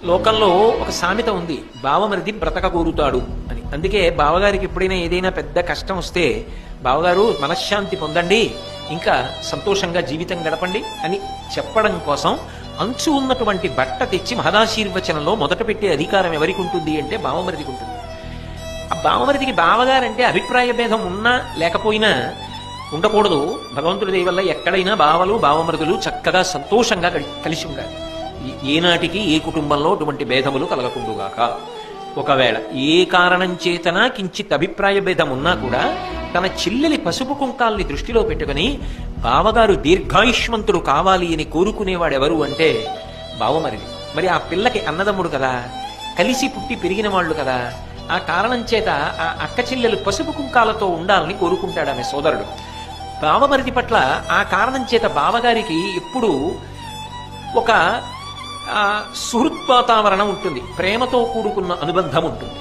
లోకంలో ఒక సామెత ఉంది, బావమరిది బ్రతక కోరుతాడు అని. అందుకే బావగారికి ఎప్పుడైనా ఏదైనా పెద్ద కష్టం వస్తే, బావగారు మనశ్శాంతి పొందండి, ఇంకా సంతోషంగా జీవితం గడపండి అని చెప్పడం కోసం అంచు ఉన్నటువంటి బట్ట తెచ్చి మహదాశీర్వచనంలో మొదట పెట్టే అధికారం ఎవరికి ఉంటుంది అంటే బావమరిదికి ఉంటుంది. ఆ బావమరిదికి బావగారంటే అభిప్రాయ భేదం ఉన్నా లేకపోయినా ఉండకూడదు. భగవంతుడి దయ వల్ల ఎక్కడైనా బావలు బావమరుదులు చక్కగా సంతోషంగా కలిసి ఉండాలి. ఏనాటికి ఏ కుటుంబంలో అటువంటి భేదములు కలగకుండుగాక. ఒకవేళ ఏ కారణం చేతన కించిత్ అభిప్రాయ భేదం ఉన్నా కూడా తన చెల్లెలి పసుపు కుంకాల్ని దృష్టిలో పెట్టుకుని బావగారు దీర్ఘాయుష్మంతుడు కావాలి అని కోరుకునేవాడెవరు అంటే బావమరిది. మరి ఆ పిల్లకి అన్నదమ్ముడు కదా, కలిసి పుట్టి పెరిగిన వాళ్ళు కదా, ఆ కారణం చేత ఆ అక్క చెల్లెలు పసుపు కుంకాలతో ఉండాలని కోరుకుంటాడు ఆమె సోదరుడు. బావమరిది పట్ల ఆ కారణం చేత బావగారికి ఎప్పుడూ ఒక సుహృద్వాతావరణం ఉంటుంది, ప్రేమతో కూడుకున్న అనుబంధం ఉంటుంది.